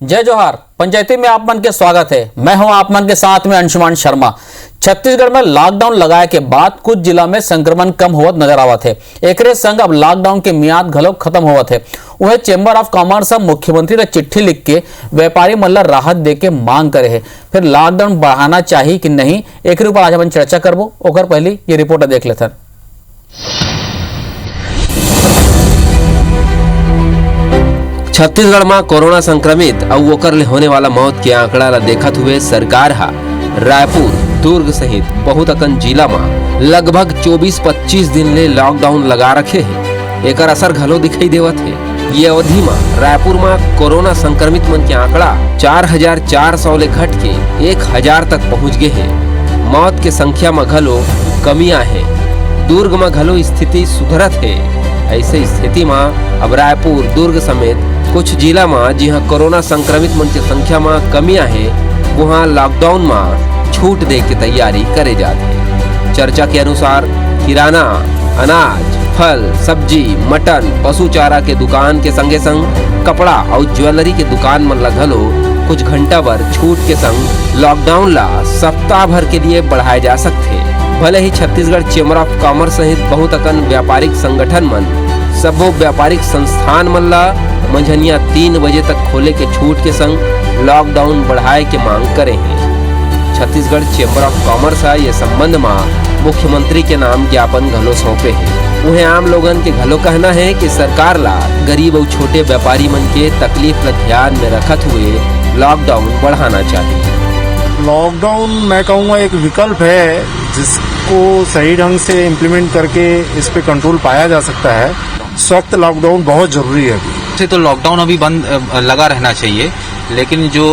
जय जोहार। पंचायती में आप मन के स्वागत है। मैं हूं आप मन के साथ में अंशुमान शर्मा। छत्तीसगढ़ में लॉकडाउन लगाए के बाद कुछ जिला में संक्रमण कम होवत नजर आवत है। एकरे संग अब लॉकडाउन के मियाद घलो खत्म होवत है। वह चेंबर ऑफ कॉमर्स अब मुख्यमंत्री ने चिट्ठी लिख के व्यापारी मन ला राहत दे के मांग करे है। फिर लॉकडाउन बढ़ाना चाहिए कि नहीं, एक ऊपर आज अपन चर्चा करबो। ओकर पहले ये रिपोर्ट देख लेते। छत्तीसगढ़ में कोरोना संक्रमित और ओकर ले होने वाला मौत के आंकड़ा ला देखत हुए सरकार हा रायपुर, दुर्ग सहित बहुत अकन जिला में लगभग 24-25 दिन ले लॉकडाउन लगा रखे है। एकर असर घलो दिखाई देवत है। ये अवधि में रायपुर में कोरोना संक्रमित मन के आंकड़ा 4,400 ले घट के 1,000 तक पहुँच गए है। मौत के संख्या में घलो कमियां है। दुर्ग में घलो स्थिति सुधरत है। ऐसे स्थिति में अब रायपुर, दुर्ग समेत कुछ जिला में जहाँ कोरोना संक्रमित मन की संख्या में कमियां है, वहाँ लॉकडाउन में छूट दे की तैयारी करे जाते हैं। चर्चा के अनुसार किराना, अनाज, फल, सब्जी, मटन, पशु चारा के दुकान के संगे संग कपड़ा और ज्वेलरी के दुकान मन ला घलो कुछ घंटा भर छूट के संग लॉकडाउन ला सप्ताह भर के लिए बढ़ाए जा सकते। भले ही छत्तीसगढ़ चेंबर ऑफ कॉमर्स सहित बहुत अकन व्यापारिक संगठन मन सबो व्यापारिक संस्थान मन ला मंझनिया 3 बजे तक खोले के छूट के संग लॉकडाउन बढ़ाए के मांग करे हैं। छत्तीसगढ़ चेंबर ऑफ कॉमर्स ये संबंध में मुख्यमंत्री के नाम ज्ञापन घलो सौंपे हैं। उन्हें आम लोगन के घलो कहना है कि सरकार ला गरीब और छोटे व्यापारी मन के तकलीफ ला ध्यान में रखत हुए लॉकडाउन बढ़ाना चाहिए। लॉकडाउन मैं कहूँगा एक विकल्प है जिसको सही ढंग से इम्प्लीमेंट करके इस पे कंट्रोल पाया जा सकता है। सख्त लॉकडाउन बहुत जरूरी है अभी से। तो लॉकडाउन अभी बंद लगा रहना चाहिए, लेकिन जो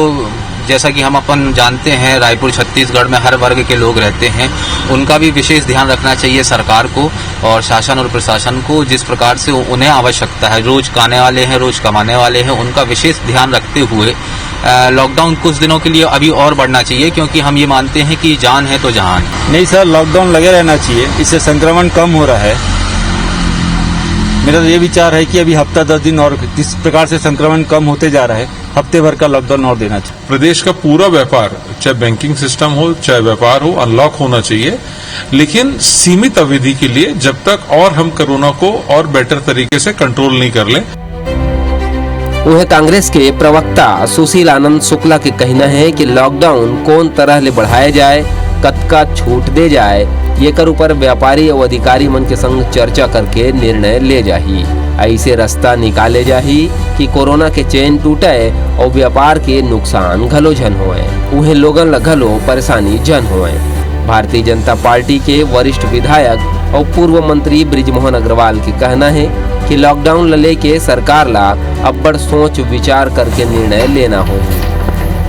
जैसा कि हम अपन जानते हैं रायपुर छत्तीसगढ़ में हर वर्ग के लोग रहते हैं, उनका भी विशेष ध्यान रखना चाहिए सरकार को और शासन और प्रशासन को। जिस प्रकार से उन्हें आवश्यकता है, रोज खाने वाले हैं, रोज कमाने वाले हैं, उनका विशेष ध्यान रखते हुए लॉकडाउन कुछ दिनों के लिए अभी और बढ़ना चाहिए, क्योंकि हम ये मानते हैं कि जान है तो जहान। नहीं सर, लॉकडाउन लगे रहना चाहिए, इससे संक्रमण कम हो रहा है। मेरा तो ये विचार है कि अभी हफ्ता 10 दिन और जिस प्रकार से संक्रमण कम होते जा रहा है, हफ्ते भर का लॉकडाउन और देना चाहिए। प्रदेश का पूरा व्यापार, चाहे बैंकिंग सिस्टम हो चाहे व्यापार हो, अनलॉक होना चाहिए, लेकिन सीमित अवधि के लिए, जब तक और हम कोरोना को और बेटर तरीके से कंट्रोल नहीं कर लें। वह कांग्रेस के प्रवक्ता सुशील आनंद शुक्ला के कहना है कि लॉकडाउन कौन तरह ले बढ़ाया जाए, कतका छूट दे जाए, ये कर ऊपर व्यापारी और अधिकारी मन के संग चर्चा करके निर्णय ले जाही। ऐसे रास्ता निकाले जाही कि कोरोना के चेन टूटे और व्यापार के नुकसान घलो जन होए, उन्हें लोगन ला घलो परेशानी जन होए। भारतीय जनता पार्टी के वरिष्ठ विधायक और पूर्व मंत्री बृजमोहन अग्रवाल के कहना है कि लॉकडाउन ला लेके सरकार ला अब्बड़ सोच विचार करके निर्णय लेना हो।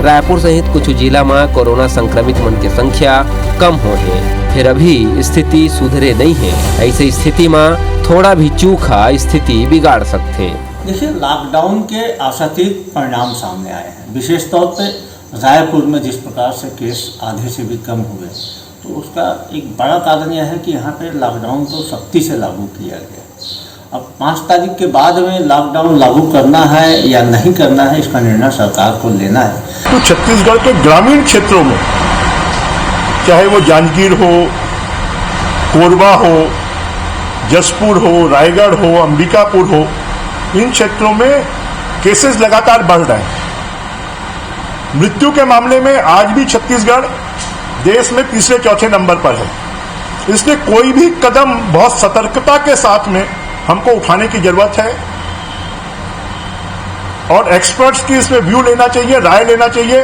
रायपुर सहित कुछ जिला में कोरोना संक्रमित मन की संख्या कम हो है, फिर अभी स्थिति सुधरे नहीं है। ऐसे स्थिति में थोड़ा भी चूका स्थिति बिगाड़ सकते। देखिए, लॉकडाउन के आशातीत परिणाम सामने आए हैं। विशेष तौर पे रायपुर में जिस प्रकार से केस आधे से भी कम हुए, तो उसका एक बड़ा कारण यह है कि यहाँ पे लॉकडाउन तो सख्ती से लागू किया गया। अब 5 तारीख के बाद में लॉकडाउन लागू करना है या नहीं करना है, इसका निर्णय सरकार को लेना है। तो छत्तीसगढ़ के ग्रामीण क्षेत्रों में, चाहे वो जांजगीर हो, कोरबा हो, जसपुर हो, रायगढ़ हो, अंबिकापुर हो, इन क्षेत्रों में केसेस लगातार बढ़ रहे हैं। मृत्यु के मामले में आज भी छत्तीसगढ़ देश में तीसरे चौथे नंबर पर है। इसलिए कोई भी कदम बहुत सतर्कता के साथ में हमको उठाने की जरूरत है और एक्सपर्ट्स की इसमें व्यू लेना चाहिए, राय लेना चाहिए।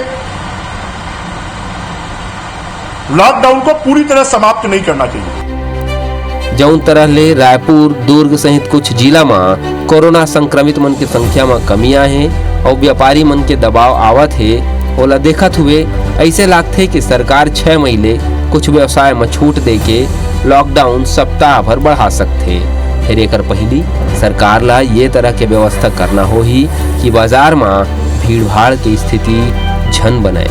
लॉकडाउन को पूरी तरह समाप्त नहीं करना चाहिए। जौन तरह ले रायपुर, दुर्ग सहित कुछ जिला में कोरोना संक्रमित मन की संख्या में कमियां हैं और व्यापारी मन के दबाव आवत है, ओला देखत हुए ऐसे लागथे कि सरकार 6 मई ले कुछ व्यवसाय में छूट दे के लॉकडाउन सप्ताह भर बढ़ा सकथे। फिर एकर पहली सरकार ला ये तरह के व्यवस्था करना होही कि बाजार में भीड़ भाड़ की स्थिति झन बने।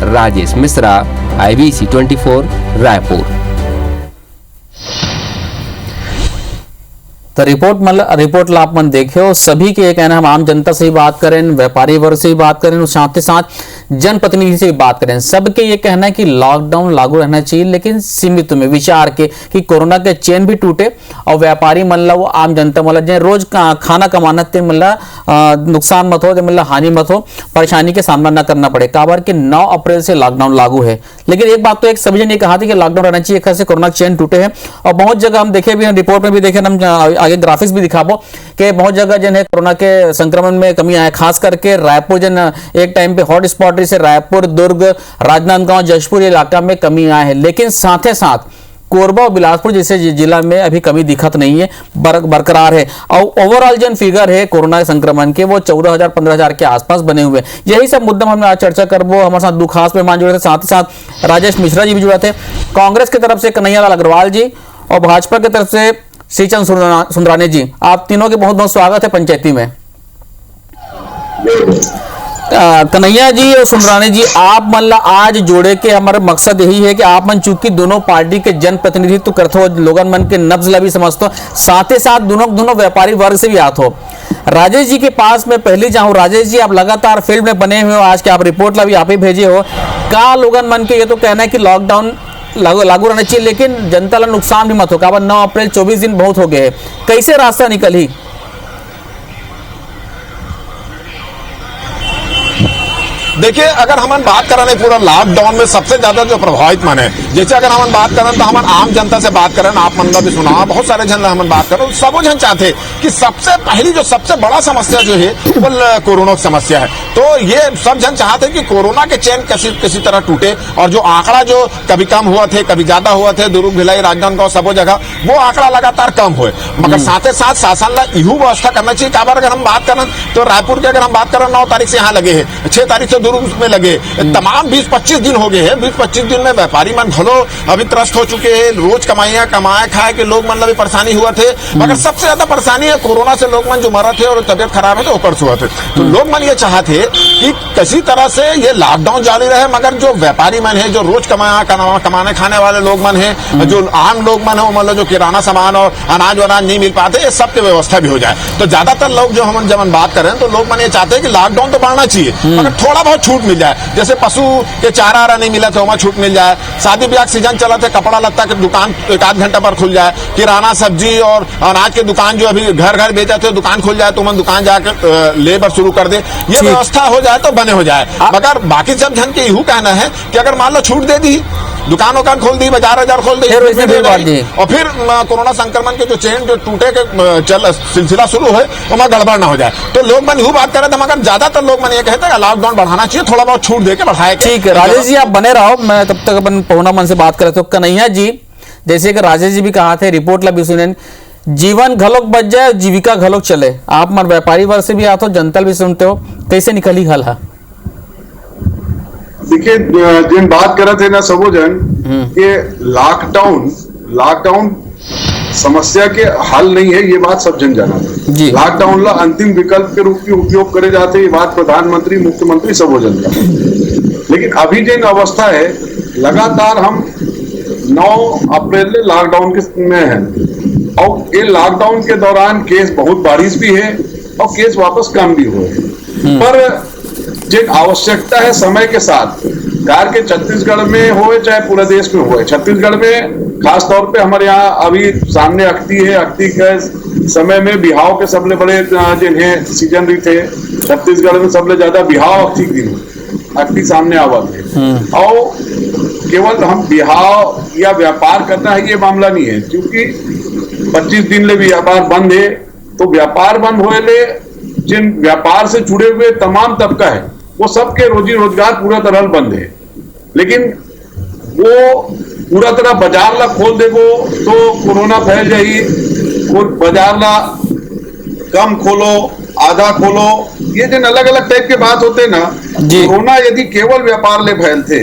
राजेश मिश्रा, IBC 24, रायपुर। तो रिपोर्ट ला आप मन देखे हो, सभी के ये कहना, हम आम जनता से ही बात करें, व्यापारी वर्ग से ही बात करें और साथ ही साथ जनप्रतिनिधि से भी बात करें, सबके ये कहना है कि लॉकडाउन लागू रहना चाहिए लेकिन सीमित में विचार के कि कोरोना के चेन भी टूटे और व्यापारी मन ला वो आम जनता मतलब जो रोज खाना कमाना ते मतलब नुकसान मत हो, मतलब हानि मत हो, परेशानी के सामना न करना पड़े। काबर कि 9 अप्रैल से लॉकडाउन लागू है, लेकिन एक बात तो एक सभी ने कहा थी कि लॉकडाउन रहना चाहिए, कैसे कोरोना चेन टूटे हैं और बहुत जगह हम देखे भी हैं, रिपोर्ट में भी देखे, हम आगे ग्राफिक्स भी दिखाबो कि बहुत जगह जन है कोरोना के संक्रमण में कमी आया, खास करके रायपुर जन एक टाइम पे हॉट स्पॉट से रायपुर, दुर्ग, राजनांदगांव, जशपुर इलाका में कमी आया है, लेकिन साथ ही साथ कोरबा और बिलासपुर जैसे जिला में अभी कमी दिखत नहीं है, बरकरार है और ओवरऑल जन फिगर है कोरोना संक्रमण के वो 14,000-15,000 के आसपास बने हुए। यही सब मुद्दा हमने आज चर्चा करबो। हमारे साथ दो खास मेहमान जुड़े थे, साथ ही साथ राजेश मिश्रा जी भी जुड़े थे, कांग्रेस की तरफ से कन्हैयालाल अग्रवाल जी और भाजपा की तरफ से श्रीचंद सुंदरानी जी। आप तीनों के बहुत बहुत स्वागत है पंचायती में। कन्हैया जी और सुंदरानी जी, आप मन ला आज जोड़े के हमारा मकसद यही है कि आप मन चूंकि दोनों पार्टी के जनप्रतिनिधित्व तो करते हो, लोगन मन के नब्ज ला भी समझते हो, साथ ही साथ दोनों व्यापारी वर्ग से भी आते हो। राजेश जी के पास मैं पहले जाऊं। राजेश जी, आप लगातार फील्ड में बने हुए हो, आज के आप रिपोर्ट ला भी आप ही भेजे हो, का लोगन मन के ये तो कहना है कि लॉकडाउन लागू रहना चाहिए लेकिन जनता ला नुकसान भी मत हो, काबर 9 अप्रैल 24 दिन बहुत हो गए, कैसे रास्ता निकली? देखिए, अगर हम बात करें पूरा लॉकडाउन में सबसे ज्यादा जो प्रभावित मन है, जैसे अगर हम बात करें तो हम आम जनता से बात करें, आप मन भी सुना, बहुत सारे जन हम बात करें, सब जन चाहते कि सबसे पहली जो सबसे बड़ा समस्या जो है वो कोरोना की समस्या है। तो ये सब जन चाहते कि कोरोना के चेन किसी तरह टूटे और जो आंकड़ा जो कभी कम हुआ थे, कभी ज्यादा हुआ थे, दुर्ग, भिलाई, राजनांदगांव सबो जगह वो आंकड़ा लगातार कम हुए, मगर साथ ही साथ शासन ला इहू व्यवस्था करना चाहिए। काबर अगर हम बात करें तो रायपुर की अगर हम बात करें 9 तारीख से यहाँ लगे है, 6 तारीख से दुर्ग में लगे, तमाम 20-25 दिन हो गए हैं। 20-25 दिन में व्यापारी मन भलो अभी त्रस्त हो चुके हैं, रोज कमाए खाए के लोग मन भी परेशानी हुआ थे, मगर सबसे ज्यादा परेशानी है कोरोना से लोग मन जो मरा थे और तबियत खराब है तो ऊपर से हुआ थे। तो लोग मन ये चाहते कि किसी तरह से ये लॉकडाउन जारी रहे, मगर जो व्यापारी मन है, जो रोज कमाने खाने वाले लोग मन है, जो आम लोग मन है, मतलब जो किराना सामान और अनाज वनाज नहीं मिल पाते, ये सब की व्यवस्था भी हो जाए। तो ज्यादातर लोग जो हम जब बात करें तो लोग मन ये चाहते हैं कि लॉकडाउन तो बढ़ना चाहिए, मगर थोड़ा बहुत छूट मिल जाए, जैसे पशु के चारा नहीं मिला तो वहां छूट मिल जाए, शादी ब्याह सीजन चला थे, कपड़ा लत्ता के दुकान 1-8 घंटा पर खुल जाए, किराना सब्जी और अनाज के दुकान जो अभी घर बेचा थे दुकान खुल जाए तो मन दुकान जाकर लेबर शुरू कर दे, ये व्यवस्था हो जाए तो बने हो जाए। मगर बाकी सब जन के यू कहना है कि अगर मान लो छूट दे दी, दुकान खोल दी, बाजार खोल दी और फिर कोरोना संक्रमण के जो चेन जो टूटे के सिलसिला शुरू है वहां गड़बड़ ना हो जाए, तो लोग मन यू बात कर रहे थे, मगर ज्यादातर लोग मन ये कहते हैं लॉकडाउन बढ़ाना चाहिए, थोड़ा बहुत छूट देके बढ़ाए। ठीक है राजेश जी, आप बने रहो, मैं तब तक अपन पहुना मन से बात कर रहे। तो कन्हैया जी, जैसे कि राजेश जी भी कहा थे, रिपोर्ट ला भी सुने, जीवन घलोक बच जाए, जीविका घलोक चले, आप मन व्यापारी वर्ग से भी आते हो, जनता भी सुनते हो, कैसे निकली हल है? देखिए, जिन बात कर रहे थे ना सबो जन कि लॉकडाउन समस्या के हल नहीं है, ये बात सब जन जाना है। लॉकडाउन ला अंतिम विकल्प के रूप में उपयोग करे जाते, ये बात प्रधानमंत्री, मुख्यमंत्री सबो जन का। लेकिन अभी जिन अवस्था है, लगातार हम 9 अप्रैल लॉकडाउन के में है और ये लॉकडाउन के दौरान केस बहुत बारिश भी है और केस वापस कम भी हुए, पर जिन आवश्यकता है समय के साथ, कार के छत्तीसगढ़ में हो चाहे पूरे देश में हो, छत्तीसगढ़ में खास तौर पे हमारे यहाँ अभी सामने अक्ति है, अक्ति के समय में बिहाव के सबले बड़े जिन्हें सीजन भी थे, छत्तीसगढ़ में सबले ज्यादा बिहाव अक्ति के दिन अक्ति सामने आवा थे। और केवल हम बिहाव या व्यापार करना है ये मामला नहीं है, क्योंकि 25 दिन ले व्यापार बंद है, तो व्यापार बंद होए ले जिन व्यापार से जुड़े हुए तमाम तबका है वो सबके रोजी रोजगार पूरा तरह बंद है। लेकिन वो पूरा तरह बाजार ला खोल देगो तो कोरोना फैल जाई, बाजार ला कम खोलो, आधा खोलो, ये जिन अलग अलग टाइप के बात होते ना, कोरोना यदि केवल व्यापार ले फैलते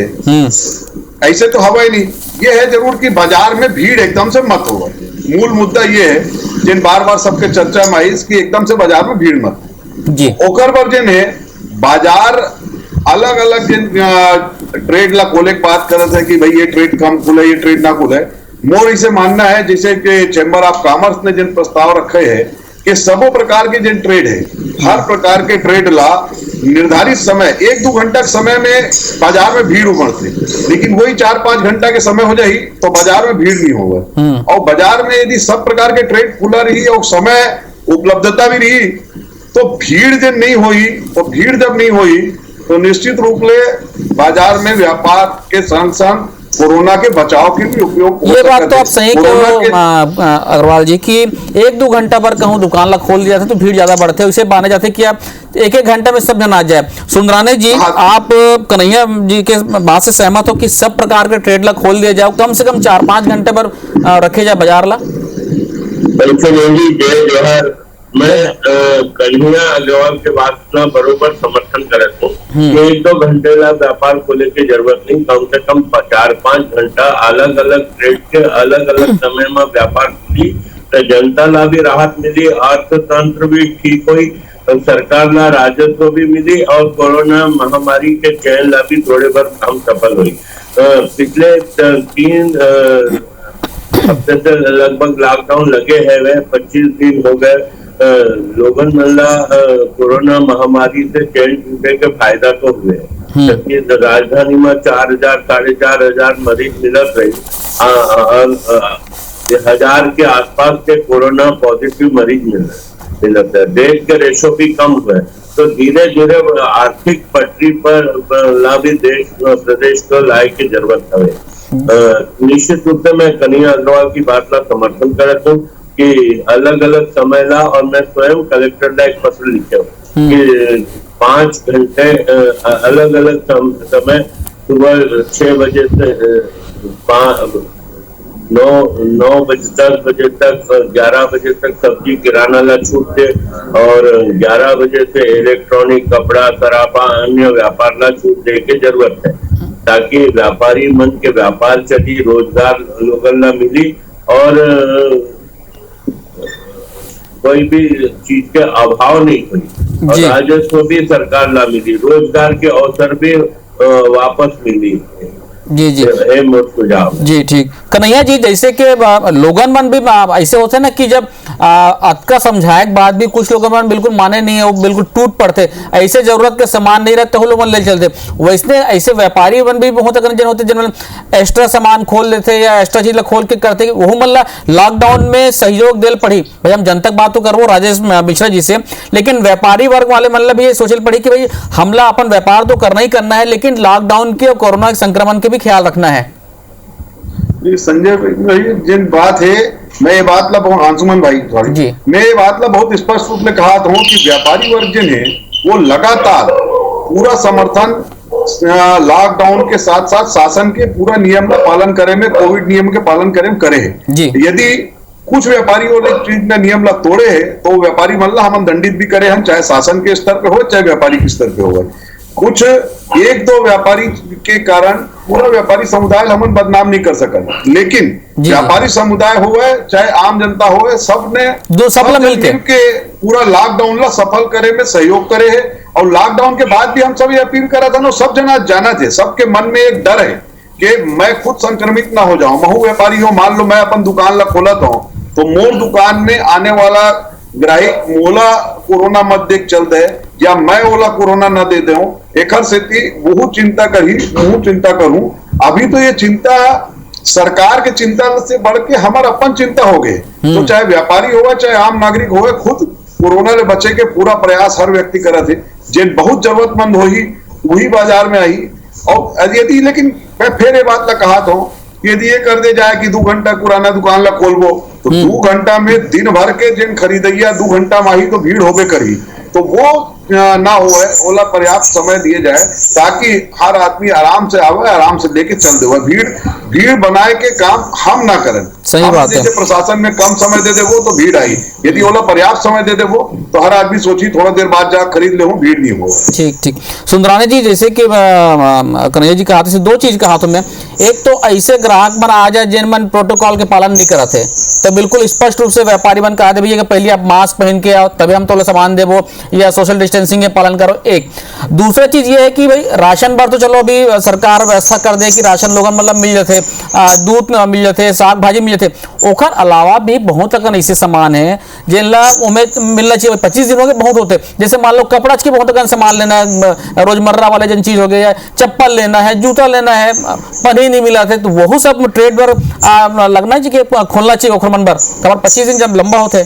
ऐसे तो हवा ही नहीं। ये है जरूर कि बाजार में भीड़ एकदम से मत होगा, मूल मुद्दा ये है जिन बार बार सबके चर्चा में आई कि एकदम से बाजार में भीड़ मत जी। ओकर पर जिन है बाजार अलग अलग जिन ट्रेड ला खोले की बात कर रहे थे कि भाई ये ट्रेड कम खुले, ये ट्रेड ना खुले, मोर इसे मानना है जैसे कि चैम्बर ऑफ कॉमर्स ने जिन प्रस्ताव रखे हैं कि सबो प्रकार के जिन ट्रेड है, हर प्रकार के ट्रेड ला निर्धारित समय 1-2 घंटा के समय में बाजार में भीड़ उमड़ती, लेकिन वही 4-5 घंटा के समय हो जाए तो बाजार में भीड़ नहीं होगा। और बाजार में यदि सब प्रकार के ट्रेड खुला रही और समय उपलब्धता भी रही तो भीड़ जब नहीं हुई, तो भीड़ जब नहीं हुई तो निश्चित रूप से बाजार में व्यापार के संग संग कोरोना के बचाव के भी उपयोग। ये बात तो आप सही कहो अग्रवाल जी कि 1-2 घंटा पर कहूँ दुकान ला खोल दिया था तो भीड़ ज्यादा बढ़ते, उसे माने जाते कि आप 1-1 घंटा में सब जन आ जाए। सुंदरानी जी, आप कन्हैया जी के बात से सहमत हो कि सब प्रकार के ट्रेड ला खोल दिया जाए, कम से कम 4-5 घंटे पर रखे जाए बाजार ला? मैं कन्हैया अग्रवाल के बात का बरोबर समर्थन करता हूँ। 1-2 घंटे ला व्यापार खोले की जरूरत नहीं, कम से कम 4-5 घंटा अलग अलग ट्रेड के अलग अलग समय में व्यापार खुली तो जनता ला भी राहत मिली, अर्थतंत्र भी ठीक हुई, सरकार ला राजस्व भी मिली और कोरोना महामारी के चैन ला भी थोड़े बार काम सफल हुई। पिछले 3 हफ्ते से लगभग लॉकडाउन लगे है, वह 25 दिन हो गए। लोगन मल्ला कोरोना महामारी से चैन टूटे के फायदा तो हुए, जबकि राजधानी में 4,000-4,500 मरीज मिलत रही, 1000 के आसपास के कोरोना पॉजिटिव मरीज मिलत है। देश के रेशो भी कम हुए, तो धीरे धीरे आर्थिक पटरी पर ला भी देश प्रदेश को लाए की जरूरत है। निश्चित रूप से मैं कन्हैया अग्रवाल की बात का समर्थन करता हूँ कि अलग अलग समय ला, और मैं स्वयं कलेक्टर ला एक पत्र लिखे कि 5 घंटे अलग अलग समय, सुबह 6 बजे से 9 बजे 10 बजे तक, 11 बजे तक सब्जी किराना ला छूट दे और 11 बजे से इलेक्ट्रॉनिक, कपड़ा, सराफा, अन्य व्यापार ला छूट दे के जरूरत है, ताकि व्यापारी मन के व्यापार चली, रोजगार लोगन ला मिली और कोई भी चीज के अभाव नहीं हुई और राजस्व भी सरकार ला मिली, रोजगार के अवसर भी वापस मिली। जी जी जी, ठीक। कन्हैया जी, जैसे कि लोगन मन भी ऐसे होते हैं ना कि जब अतका समझाए के बाद भी कुछ लोगन मन बिल्कुल माने नहीं है, वो बिल्कुल टूट पड़ते, ऐसे जरूरत के सामान नहीं रहते वो लोग ले चलते। वैसे ऐसे व्यापारी मन भी बहुत जन होते जिन एक्स्ट्रा सामान खोल लेते या एक्स्ट्रा चीज खोल के करते, वो मतलब लॉकडाउन में सहयोग दिल पड़ी। भाई हम जनता बात तो करवो राजेश मिश्रा जी से, लेकिन व्यापारी वर्ग वाले मतलब भी ये सोचल पड़ी कि भाई हमला अपन व्यापार तो करना ही करना है, लेकिन लॉकडाउन के और कोरोना संक्रमण के भी ख्याल रखना है। संजय भाई जिन बात है, मैं ये बात ला बहुत अंशुमन भाई सॉरी, मैं ये बात ला बहुत स्पष्ट रूप में कहा था कि व्यापारी वर्ग जिन है वो लगातार पूरा समर्थन लॉकडाउन के साथ साथ शासन के पूरा नियम का पालन करे में, कोविड नियम के पालन करे में करे है। यदि कुछ व्यापारी चीज में नियम ला तोड़े है तो व्यापारी मतलब हम दंडित भी करे हैं, चाहे शासन के स्तर पे हो चाहे व्यापारी के स्तर पे हो। कुछ 1-2 व्यापारी के कारण पूरा व्यापारी समुदाय हम बदनाम नहीं कर सकते, लेकिन व्यापारी समुदाय हुए चाहे आम जनता हुए, सबने मिलके पूरा लॉकडाउन ला सफल करे में सहयोग करे है। और लॉकडाउन के बाद भी हम सब ये अपील करा था ना, सब जना जाना थे, सबके मन में एक डर है कि मैं खुद संक्रमित ना हो जाऊं। महू व्यापारी हो, मान लो मैं अपन दुकान ला खोलता हूं तो मोर दुकान में आने वाला ग्राहक मोला कोरोना मत देख चल दे या मैं ओला कोरोना न दे दूं, एक स्थिति बहुत चिंता करूं। अभी तो ये चिंता सरकार के चिंता से बढ़ के हमार अपन चिंता हो गए, तो चाहे व्यापारी हो चाहे आम नागरिक हो, खुद कोरोना से बचे के पूरा प्रयास हर व्यक्ति करा थे। जिन बहुत जरूरतमंद हो ही वही बाजार में आई। और यदि, लेकिन मैं फिर ये बात ला कहा था यदि ये कर दे जाए कि 2 घंटा पुराना दुकान ला खोलबो तो 2 घंटा में दिन भर के जिन खरीदैया 2 घंटा में ही तो भीड़ होबे करी, तो वो ना हो ओला पर्याप्त समय दिए जाए ताकि हर आदमी आराम से आवे, आराम से लेके चल दे। भीड़ बनाए के काम हम ना करें। सही बात है। प्रशासन में कम समय दे देवो तो भीड़ आई, यदि ओला पर्याप्त समय दे देवो तो हर आदमी सोची थोड़ा देर बाद जा खरीद ले, भीड़ नहीं हो। ठीक। सुंदरानी जी, जैसे कि कन्हैया जी के हाथ से 2 चीज कहा तुमने, एक तो ऐसे ग्राहक बना आ जाए जिन मन प्रोटोकॉल के पालन नहीं करते, तो बिल्कुल स्पष्ट रूप से व्यापारी बन कहा दे भैया कि पहले आप मास्क पहन के आओ तभी हम तो सामान देवो या सोशल डिस्टेंसिंग के पालन करो। एक दूसरा चीज ये है कि भाई राशन पर तो चलो अभी सरकार व्यवस्था कर दे कि राशन लोगन मतलब मिल जाते, दूध मिल जाते, साग भाजी मिल जाते। ओखर अलावा भी बहुत अकन ऐसे सामान है जिनला उम्मीद मिलना चाहिए। 25 दिनों के बहुत होते, जैसे मान लो कपड़ा की बहुत अकन सामान लेना है, रोजमर्रा वाले जन चीज हो गया, चप्पल लेना है, जूता लेना है, पनी नहीं मिला थे, तो वह सब ट्रेड पर लगना चाहिए कि खोलना चाहिए ओखर मन पर। खबर 25 दिन जब लंबा होते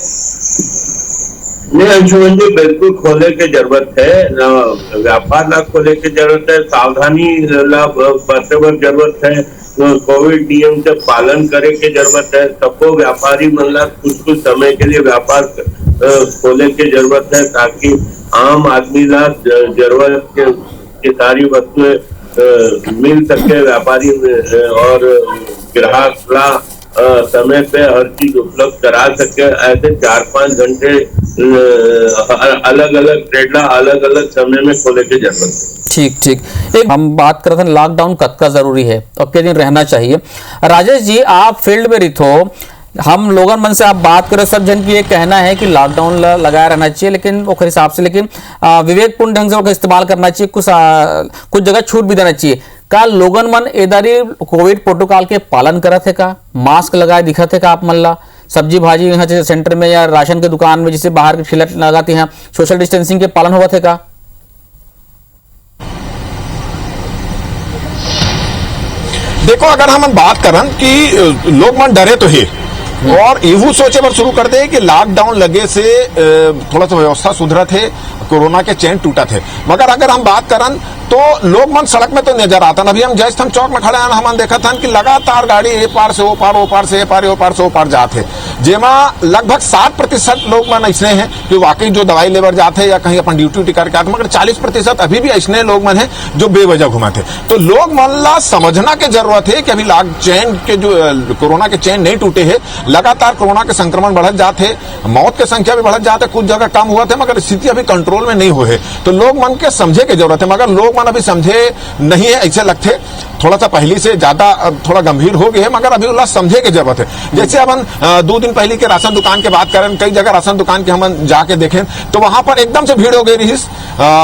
नहीं अंशुमन जी, बिल्कुल खोले की जरूरत है, व्यापार ला खोले की जरूरत है, सावधानी ला बरते वक्त जरूरत है, कोविड नियम के पालन करे की जरूरत है। सबको व्यापारी मन ला कुछ समय के लिए व्यापार खोले की जरूरत है ताकि आम आदमी ला जरूरत की सारी वस्तुएं मिल सके, व्यापारी और ग्राहक ला समय पे हर चीज उपलब्ध करा सके। ऐसे 4-5 घंटे अलग अलग ट्रेड अलग अलग समय में खोले की जरूरत है। ठीक ठीक। एक हम बात करते हैं लॉकडाउन कब का जरूरी है और कितने दिन रहना चाहिए। राजेश जी, आप फील्ड में रिथो, हम लोगन मन से आप बात करें, सब जन की ये कहना है कि लॉकडाउन लगाया रहना चाहिए, लेकिन वो हिसाब से, लेकिन विवेकपूर्ण ढंग से उसका इस्तेमाल करना चाहिए, कुछ जगह छूट भी देना चाहिए। का लोगन मन एदारी कोविड प्रोटोकॉल के पालन करत है का? मास्क लगाए दिखत है का आप मन ला? सब्जी भाजी यहाँ जैसे सेंटर में या राशन के दुकान में जिसे बाहर के ठेला लगाते हैं, सोशल डिस्टेंसिंग के पालन हुआ थे का? देखो, अगर हम बात करन कि लोग मन डरे तो है और यू सोचे पर शुरू कर दे कि लॉकडाउन लगे से थोड़ा सा व्यवस्था सुधरत है, कोरोना के चैन टूटा थे। मगर अगर हम बात करन तो लोग मन सड़क में तो नजर आता। अभी हम जैसे हम चौक में खड़े हैं, हम देखा था कि लगातार गाड़ी ए पार से ओ पार, ओ पार से ए पार, ओ पार से ओ पार जाते, जेमा लगभग 60% लोग मन ऐसे हैं कि वाकई जो दवाई लेवर जाते या कहीं अपन ड्यूटी करके आते, मगर 40% अभी भी ऐसे लोग मन है जो बेवजह घुमाते। तो लोग मन ला समझना की जरूरत है कि अभी चैन के जो कोरोना के चैन नहीं टूटे है, लगातार कोरोना के संक्रमण बढ़त जाते, मौत की संख्या भी बढ़त जाते, कुछ जगह कम हुआ थे मगर स्थिति अभी कंट्रोल में नहीं हुए। तो लोग मन के समझे की जरूरत है, मगर लोग अभी समझे नहीं है। ऐसे लगते थोड़ा सा पहले से ज्यादा थोड़ा गंभीर हो गए हैं, मगर अभी उल्लास समझे की जरूरत है। जैसे अपन 2 दिन पहले के राशन दुकान की बात करें, कई जगह राशन दुकान के हम जाके देखें तो वहां पर एकदम से भीड़ हो गई रही।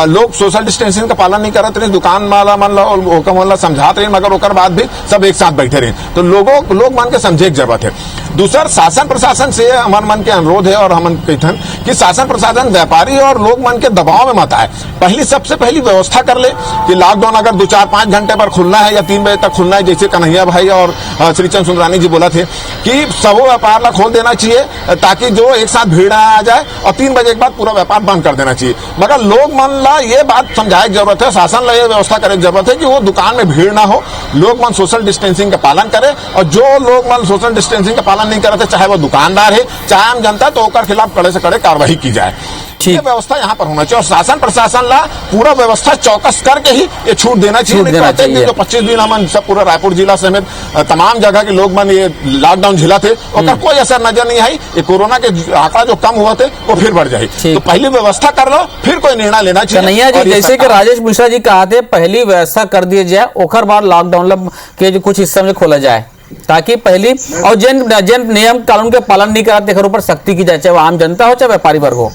लोग सोशल डिस्टेंसिंग का पालन नहीं करते रहे, दुकान वाला मन समझाते रहे, मगर ओकर बाद भी सब एक साथ बैठे रहे। तो लोग मन के समझे की जरूरत है। दूसरा, शासन प्रशासन से हमारे मन के अनुरोध है और हम कहते कि शासन प्रशासन व्यापारी और लोग मन के दबाव में मत आए। पहली सबसे पहली व्यवस्था कर ले कि लॉकडाउन अगर 2-4-5 घंटे पर खुलना है या 3 बजे तक खुलना है, जैसे कन्हैया भाई और श्रीचंद सुंदरानी जी बोला थे कि सब व्यापार ला खोल देना चाहिए ताकि जो एक साथ भीड़ आ जाए, और 3 बजे के बाद पूरा व्यापार बंद कर देना चाहिए। मगर लोग मन ला ये बात समझाए की जरूरत है, शासन ला ये व्यवस्था करे की जरूरत है कि वो दुकान में भीड़ ना हो, लोग मन सोशल डिस्टेंसिंग का पालन करे, और जो लोग मन सोशल डिस्टेंसिंग का पालन नहीं करते, चाहे वो दुकानदार है चाहे आम जनता, तो उनके खिलाफ कड़े से कड़े कार्रवाई की जाए। ठीक व्यवस्था यहाँ पर होना चाहिए और शासन प्रशासन ला पूरा व्यवस्था चौकस करके ही ये छूट देना चाहिए। जो 25 दिन हम सब पूरा रायपुर जिला समेत तमाम जगह के लोग मन ये लॉकडाउन झिला थे और कोई असर नजर नहीं आई। ये कोरोना के आंकड़ा जो कम हुआ थे वो फिर बढ़ जाए। तो पहली व्यवस्था कर लो, फिर कोई निर्णय लेना चाहिए। जी, जैसे कि राजेश मिश्रा जी कहा थे, पहली व्यवस्था कर दी जाए, ओखर बाद लॉकडाउन के जो कुछ हिस्सा में खोला जाए, ताकि पहली और जन नियम कानून के पालन नहीं कराते ऊपर सख्ती की जाए, चाहे वो आम जनता हो चाहे व्यापारी वर्ग हो।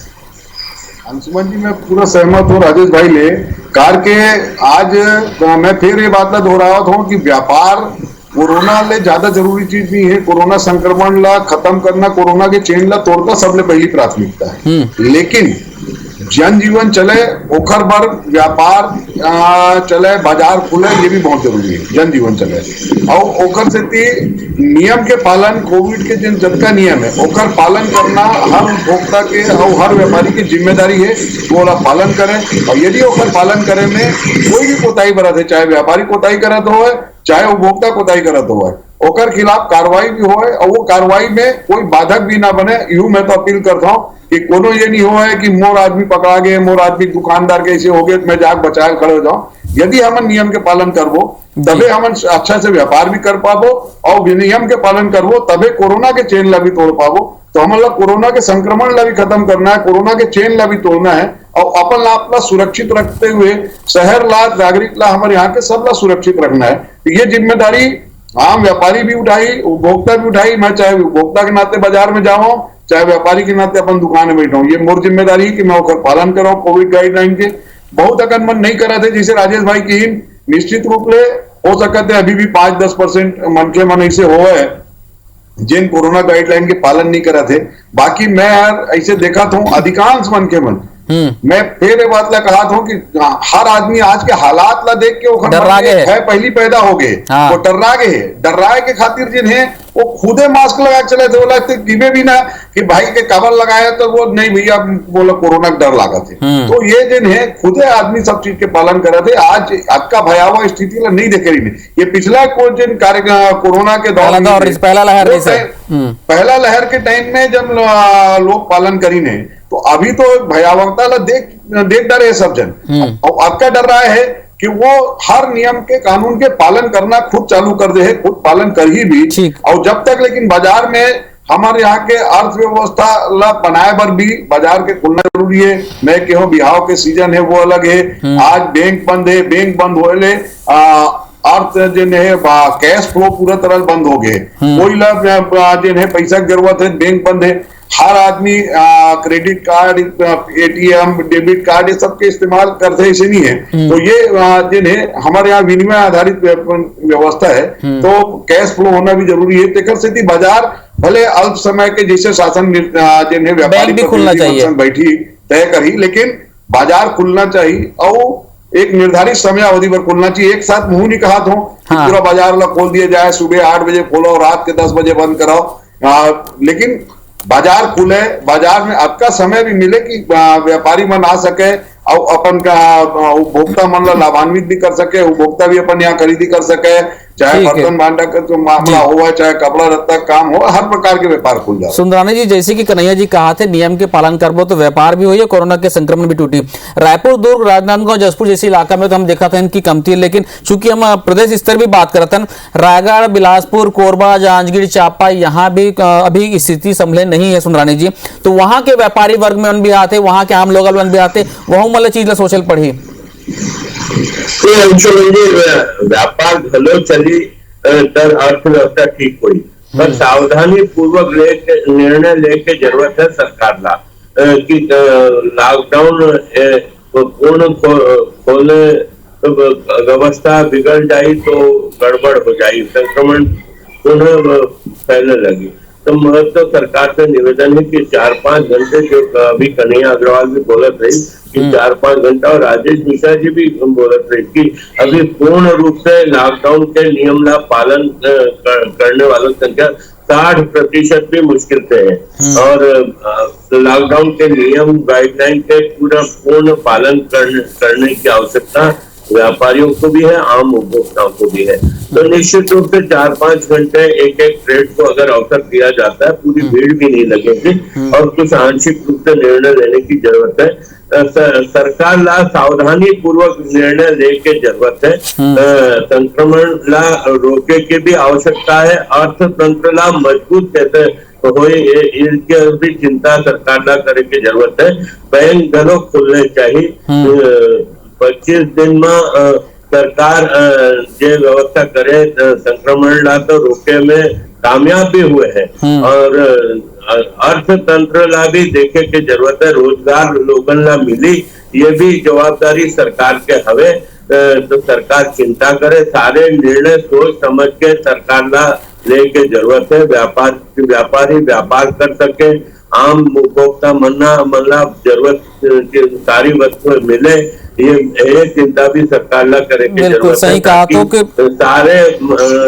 अंशुमन जी, मैं पूरा सहमत हूँ राजेश भाई ले कार के। आज मैं फिर ये बात दोहरावत हूँ कि व्यापार कोरोना ले ज्यादा जरूरी चीज नहीं है। कोरोना संक्रमण ला खत्म करना, कोरोना के चेन ला तोड़ना सबले पहली प्राथमिकता है। लेकिन जनजीवन चले, ओखर बर व्यापार चले, बाजार खुले, ये भी बहुत जरूरी है। जनजीवन चले और ओखर से नियम के पालन, कोविड के जिन जनता नियम है ओखर पालन करना हर उपभोक्ता के और हर व्यापारी की जिम्मेदारी है। वो पालन करें और यदि ओखर पालन करे में कोई भी कोताही बरत है, चाहे व्यापारी कोताही करत हो चाहे उपभोक्ता कोताही करत हो, ओकर खिलाफ कार्रवाई भी हो और वो कार्रवाई में कोई बाधक भी ना बने। यूं मैं तो अपील करता हूँ कि कोनो ये नहीं हो है कि मोर आदमी पकड़ा गए, मोर आदमी दुकानदार के ऐसे हो गए तो मैं जाग बचाए खड़े हो जाऊं। यदि हम नियम के पालन करबो तबे हम अच्छा से व्यापार भी कर पाबो और नियम के पालन करबो तबे कोरोना के चेन ला भी तोड़ पाबो। तो हम लोग कोरोना के संक्रमण ला भी खत्म करना है, कोरोना के चेन ला भी तोड़ना है और अपन ला अपना सुरक्षित रखते हुए शहर ला, नागरिक ला, हमारे यहाँ के सब ला सुरक्षित रखना है। तो ये जिम्मेदारी आम व्यापारी भी उठाई, उपभोक्ता भी उठाई। मैं चाहे उपभोक्ता के नाते बाजार में जाऊं, चाहे व्यापारी के नाते अपन दुकान में बैठा हूं, ये मोर जिम्मेदारी है कि मैं ओकर पालन कराऊं कोविड गाइडलाइन के। बहुत अकन मन नहीं करा थे, जैसे राजेश भाई की निश्चित रूप ले हो सकते अभी भी 5-10% मनखे मन ऐसे हो है जिन कोरोना गाइडलाइन के पालन नहीं करा थे। बाकी मैं यार ऐसे देखा था अधिकांश मनखे मन, मैं फिर ये बात ला कहा था कि हर आदमी आज के हालात ला देख के वो डर्रा गए है, पहली पैदा हो गए, वो डर्रा गए। डर्राए के खातिर जिन्हें वो खुदे मास्क लगा चले थे, बोला गिवे भी ना कि भाई के कवर लगाया तो वो नहीं भैया बोला कोरोना डर लगा थे। तो ये जिन्हें खुदे आदमी सब चीज के पालन करा थे। आज आपका भयावह स्थिति ला नहीं देखे रही। ये पिछला जिन कोरोना के दौरान पहला लहर के टाइम में जब लोग पालन करी ने, तो अभी तो भयावहता ला देख डरे सब जन। और आपका डर रहा है कि वो हर नियम के कानून के पालन करना खुद चालू कर दे है, खुद पालन कर ही भी। और जब तक लेकिन बाजार में हमारे यहाँ के अर्थव्यवस्था ला बनाए बर भी बाजार के खुलना जरूरी है। मैं कहूँ बिहाव के सीजन है वो अलग है, आज बैंक बंद है, बैंक बंद होले अर्थ जिन है कैश फ्लो पूरा तरह बंद हो गए। कोई जिन है पैसा की जरूरत है, बैंक बंद है। हर आदमी credit card, ATM, debit card ये सब के इस्तेमाल करते ऐसे नहीं है। तो ये जिन्हें हमारे यहाँ विनिमय आधारित व्यवस्था है, तो कैश फ्लो होना भी जरूरी है। तेकर से बाजार भले अल्प समय के जैसे शासन जिन्हें व्यापारी बैठी तय करी, लेकिन बाजार खुलना चाहिए और एक निर्धारित समय अवधि पर खुलना चाहिए। एक साथ मुंह नहीं कहा था पूरा बाजार ला खोल दिया जाए, सुबह 8 बजे खोलो, रात के 10 बजे बंद कराओ। लेकिन बाजार खुले, बाजार में आपका समय भी मिले कि व्यापारी मन आ सके और अपन का उपभोक्ता मन ला लाभान्वित भी कर सके, उपभोक्ता भी अपन यहाँ खरीदी कर सके, चाहे बर्तन भांडा का जो मामला हो, चाहे कपड़ा लत्ता काम हो, हर प्रकार के व्यापार खुल जाए। सुंदरानी जी, जैसे कि कन्हैया जी कहा थे नियम के पालन करबो तो व्यापार भी हो, या कोरोना के संक्रमण भी टूटी। रायपुर, दुर्ग, राजनांदगांव, जसपुर जैसे इलाका में तो हम देखा था इनकी कमती है, लेकिन चूंकि हम प्रदेश स्तर भी बात करते हैं, रायगढ़, बिलासपुर, कोरबा, जांजगीर चांपा, यहाँ भी अभी स्थिति संभले नहीं है सुंदरानी जी। तो वहां के व्यापारी वर्ग में भी आते, वहां के आम लोग भी आते, वह मतलब चीज सोचल पड़ी व्यापार भलो चली तर अर्थव्यवस्था ठीक हुई, पर सावधानी पूर्वक निर्णय लेके जरूरत है सरकार ला कि लॉकडाउन पूर्ण खोले तो व्यवस्था बिगड़ जाई तो गड़बड़ हो जाए, संक्रमण पुनः फैलने लगी। तो महत्व सरकार से निवेदन है कि 4-5 घंटे, जो अभी कन्हैया अग्रवाल भी बोलत रही कि 4-5 घंटा, और राजेश मिश्रा जी भी बोलत रहे कि अभी पूर्ण रूप से लॉकडाउन के नियम ला पालन करने वालों की संख्या 60% भी मुश्किल से है। और लॉकडाउन के नियम गाइडलाइन के पूर्ण पालन करने की आवश्यकता व्यापारियों को भी है, आम उपभोक्ताओं को भी है। तो निश्चित रूप से 4-5 घंटे एक ट्रेड को अगर अवसर दिया जाता है, पूरी भीड़ भी नहीं लगेगी और कुछ आंशिक रूप से निर्णय लेने की जरूरत है। सरकार ला सावधानी पूर्वक निर्णय लेके जरूरत है। संक्रमण ला रोके की भी आवश्यकता है। अर्थतंत्र ला मजबूत कैसे हो, इसकी भी चिंता सरकार ला करे की जरूरत है। बैंक घरों खुलने चाहिए। 25 दिन में सरकार जो व्यवस्था करे संक्रमण ला तो रोके में कामयाब भी हुए हैं। और अर्थतंत्र ला भी देखे की जरूरत है, रोजगार लोगन ला मिली, ये भी जवाबदारी सरकार के हवे। तो सरकार चिंता करे, सारे निर्णय सोच समझ के सरकार ला लेके जरूरत है। व्यापारी व्यापार कर सके, आम उपभोक्ता मन्ना जरूरत की सारी वस्तुएं मिले, ये चिंता भी सरकार ला करे की जरूरत है। सही कहा तो कि सारे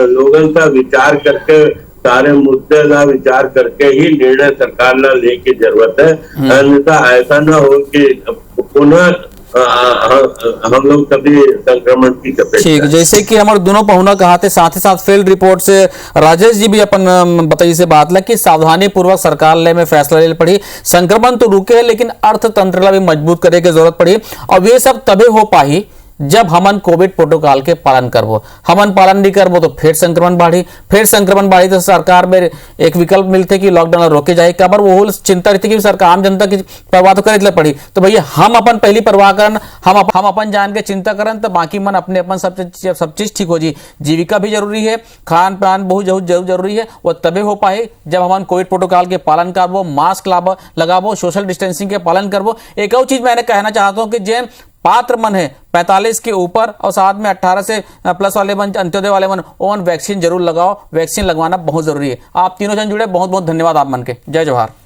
लोगों का विचार करके, सारे मुद्दे का विचार करके ही निर्णय सरकार ला लेके जरूरत है। अन्यथा ऐसा ना हो कि पुनः हम लोग कभी संक्रमण की चपेट। ठीक, जैसे कि हमारे दोनों पहुना कहा थे, साथ ही साथ फील्ड रिपोर्ट से राजेश जी भी अपन बताइए से बात लग कि सावधानी पूर्वक सरकार ले में फैसला ले पड़ी। संक्रमण तो रुके है, लेकिन अर्थतंत्र भी मजबूत करे की जरूरत पड़ी, और ये सब तभी हो पाई जब हमन कोविड प्रोटोकॉल के पालन करबो। हमन पालन नहीं करबो तो फिर संक्रमण बढ़ी तो सरकार में एक विकल्प मिलते कि लॉकडाउन रोके जाए। काबर वो चिंता रहती कि सरकार आम जनता की परवाह तो करे पड़ी। तो भैया हम अपन पहली परवाह करन, हम अपन जान के चिंता करन, तो बाकी मन अपने अपन सब चीज ठीक हो जी। जीविका भी जरूरी है, खान पान बहुत जरूरी है, वो तबे हो पाए जब हम कोविड प्रोटोकॉल के पालन करबो, मास्क लगाबो, सोशल डिस्टेंसिंग के पालन करबो। एक और चीज मैंने कहना चाहता हूं कि जैन पात्र मन है 45 के ऊपर और साथ में 18 से प्लस वाले मन, अंत्योदय वाले मन, ओन वैक्सीन जरूर लगाओ। वैक्सीन लगवाना बहुत जरूरी है। आप तीनों जन जुड़े, बहुत बहुत धन्यवाद आप मन के। जय जवाहर।